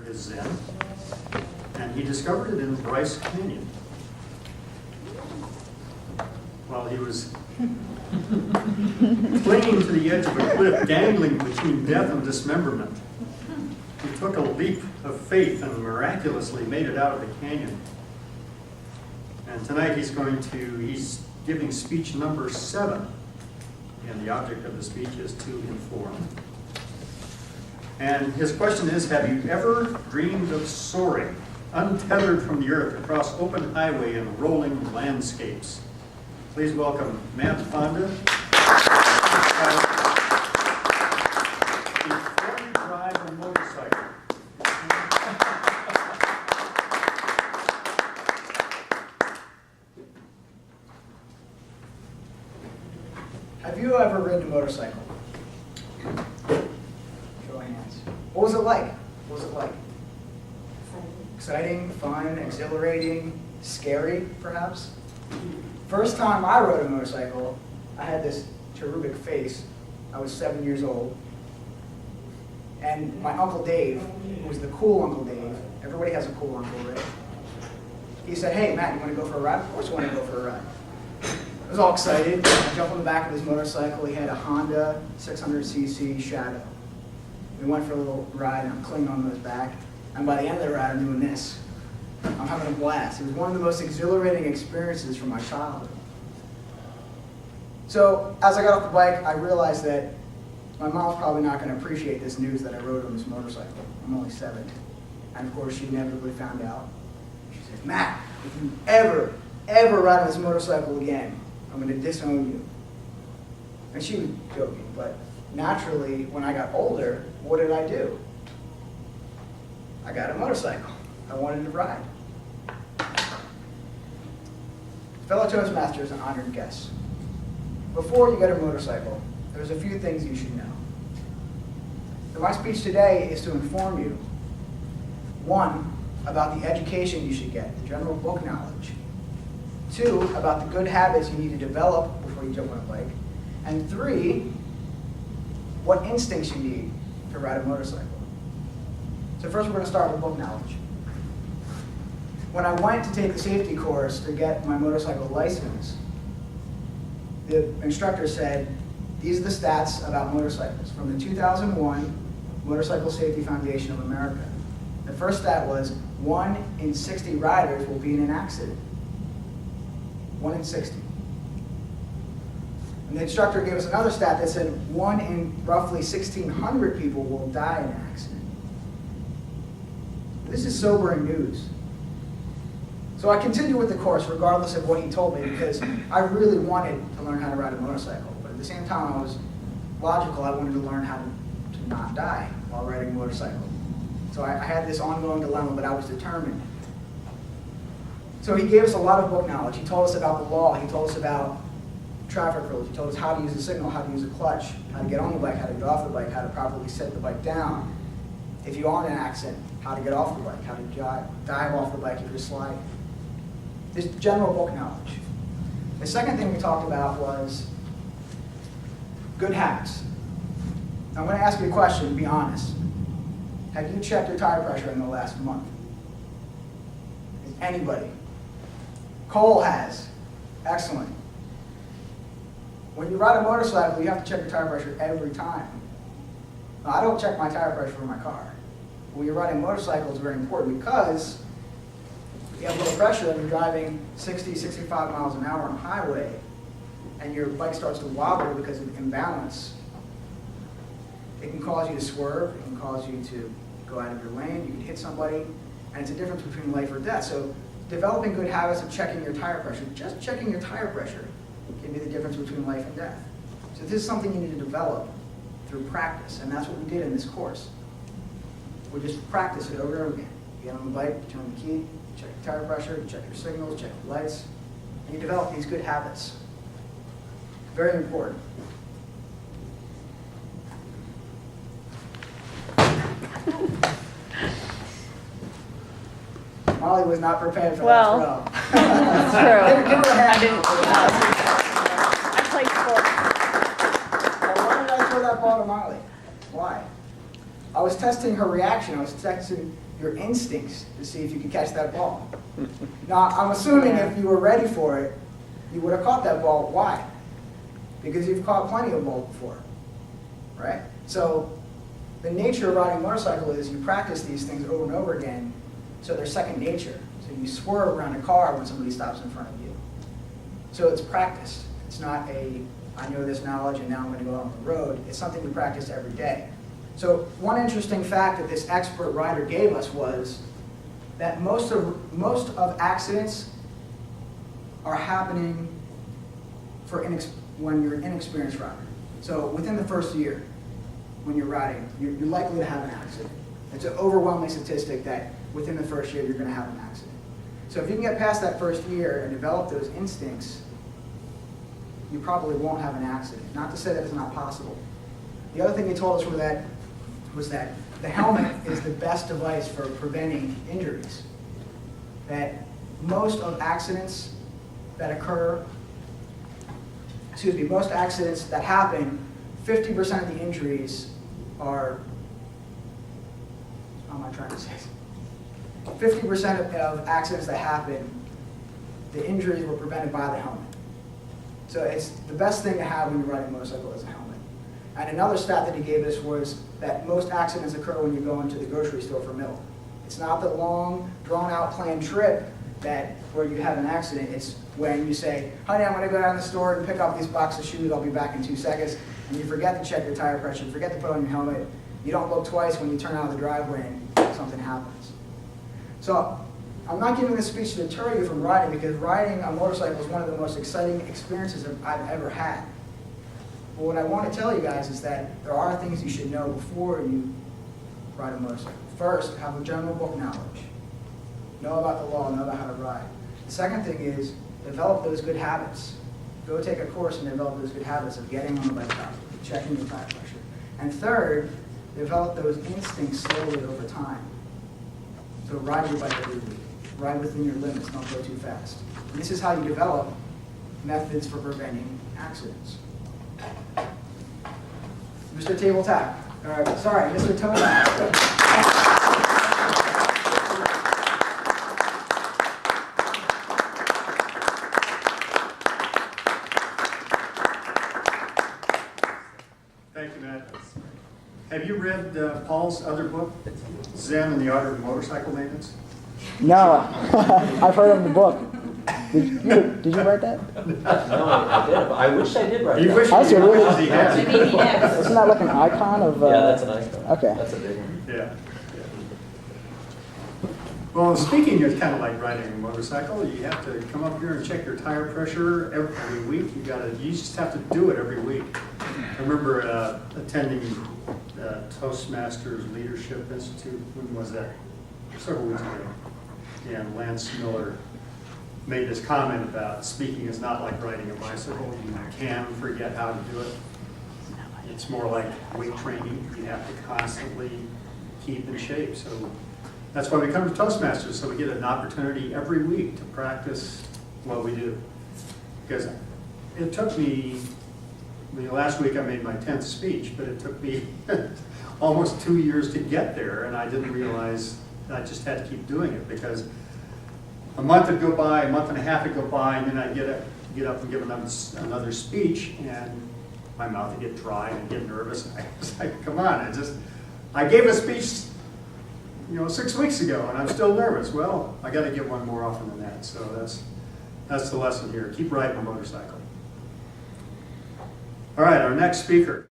his Zen, and he discovered it in Bryce Canyon. While he was clinging to the edge of a cliff, dangling between death and dismemberment, he took a leap of faith and miraculously made it out of the canyon. And tonight he's giving speech number 7. And the object of the speech is to inform. And his question is, have you ever dreamed of soaring, untethered from the earth, across open highway and rolling landscapes? Please welcome Matt Fonda. Before you drive a motorcycle. Have you ever ridden a motorcycle? Show of hands. What was it like? What was it like? Exciting, fun, exhilarating, scary, perhaps? First time I rode a motorcycle, I had this cherubic face. I was 7 years old. And my Uncle Dave, who was the cool Uncle Dave, everybody has a cool uncle, right? He said, "Hey, Matt, you want to go for a ride?" Of course I want to go for a ride. I was all excited. I jumped on the back of his motorcycle. He had a Honda 600cc Shadow. We went for a little ride, and I'm clinging on his back. And by the end of the ride, I'm doing this. I'm having a blast. It was one of the most exhilarating experiences from my childhood. So as I got off the bike, I realized that my mom's probably not going to appreciate this news that I rode on this motorcycle. I'm only 7. And of course, she inevitably found out. She said, "Matt, if you ever ride on this motorcycle again, I'm going to disown you." And she was joking, but naturally, when I got older, what did I do? I got a motorcycle. I wanted to ride. Fellow Toastmasters and honored guests, before you get a motorcycle, there's a few things you should know. So my speech today is to inform you, 1, about the education you should get, the general book knowledge. 2, about the good habits you need to develop before you jump on a bike. And 3, what instincts you need to ride a motorcycle. So first we're going to start with book knowledge. When I went to take the safety course to get my motorcycle license, the instructor said, these are the stats about motorcycles from the 2001 Motorcycle Safety Foundation of America. The first stat was 1 in 60 riders will be in an accident. 1 in 60. And the instructor gave us another stat that said 1 in roughly 1,600 people will die in an accident. This is sobering news. So I continued with the course regardless of what he told me because I really wanted to learn how to ride a motorcycle. But at the same time, I was logical. I wanted to learn how to not die while riding a motorcycle. So I had this ongoing dilemma, but I was determined. So he gave us a lot of book knowledge. He told us about the law. He told us about traffic rules. He told us how to use a signal, how to use a clutch, how to get on the bike, how to get off the bike, how to properly set the bike down. If you are in an accident, how to get off the bike, how to dive off the bike if you're sliding. This general book knowledge. The second thing we talked about was good habits. Now, I'm going to ask you a question, be honest. Have you checked your tire pressure in the last month? Is anybody? Cole has. Excellent. When you ride a motorcycle, you have to check your tire pressure every time. Now, I don't check my tire pressure for my car. When you're riding a motorcycle, it's very important because if you have low pressure and you're driving 60, 65 miles an hour on a highway and your bike starts to wobble because of imbalance, it can cause you to swerve, it can cause you to go out of your lane, you can hit somebody, and it's a difference between life or death. So developing good habits of checking your tire pressure, just checking your tire pressure can be the difference between life and death. So this is something you need to develop through practice, and that's what we did in this course. We just practice it over and over again. You get on the bike, you turn the key, you check your tire pressure, you check your signals, check your lights, and you develop these good habits. Very important. Molly was not prepared for that throw. That's true. Give her a hand. I didn't. I played sports. Now, why did I throw that ball to Molly? Why? I was testing her reaction. I was testing your instincts to see if you could catch that ball. Now, I'm assuming if you were ready for it, you would have caught that ball. Why? Because you've caught plenty of balls before, right? So the nature of riding a motorcycle is you practice these things over and over again, so they're second nature. So you swerve around a car when somebody stops in front of you. So it's practiced. It's not a, I know this knowledge and now I'm going to go out on the road. It's something we practice every day. So one interesting fact that this expert rider gave us was that most of accidents are happening for when you're an inexperienced rider. So within the first year, when you're riding, you're likely to have an accident. It's an overwhelming statistic that within the first year you're going to have an accident. So if you can get past that first year and develop those instincts, you probably won't have an accident. Not to say that it's not possible. The other thing they told us was that the helmet is the best device for preventing injuries. That most of accidents that occur, most accidents that happen, 50% of the injuries are, how am I trying to say this? 50% of accidents that happen, the injuries were prevented by the helmet. So it's the best thing to have when you're riding a motorcycle is a helmet. And another stat that he gave us was that most accidents occur when you go into the grocery store for milk. It's not the long, drawn-out planned trip where you have an accident. It's when you say, honey, I'm going to go down to the store and pick up these box of shoes. I'll be back in 2 seconds. And you forget to check your tire pressure. You forget to put on your helmet. You don't look twice when you turn out of the driveway and something happens. So I'm not giving this speech to deter you from riding, because riding a motorcycle is one of the most exciting experiences I've ever had. But what I want to tell you guys is that there are things you should know before you ride a motorcycle. First, have a general book knowledge. Know about the law, know about how to ride. The second thing is develop those good habits. Go take a course and develop those good habits of getting on the bike properly, checking your tire pressure. And third, develop those instincts slowly over time. So ride your bike every week. Ride within your limits, don't go too fast. And this is how you develop methods for preventing accidents. Mr. Table Tap. Sorry, Mr. Toastmaster. Thank you, Matt. Have you read Paul's other book, Zen and the Art of Motorcycle Maintenance? No, I've heard of the book. Did you write that? No, I did. I wish I did write You that. wish That's you a really- wishes he had. Maybe he has. Isn't that like an icon of? Yeah, that's a nice one. Okay. That's a big one. Yeah. Well, speaking is kind of like riding a motorcycle. You have to come up here and check your tire pressure every week. You just have to do it every week. I remember attending Toastmasters Leadership Institute. When was that? Several weeks ago. And Lance Miller made this comment about speaking is not like riding a bicycle. You can forget how to do it. It's more like weight training. You have to constantly keep in shape. So that's why we come to Toastmasters, so we get an opportunity every week to practice what we do. Because it took me, last week I made my 10th speech, but it took me almost 2 years to get there, and I didn't realize I just had to keep doing it, because a month would go by, a month and a half would go by, and then I'd get up and give another speech, and my mouth would get dry and I'd get nervous. I was like, come on, I gave a speech 6 weeks ago, and I'm still nervous. Well, I got to get one more often than that. So that's the lesson here. Keep riding a motorcycle. All right, our next speaker.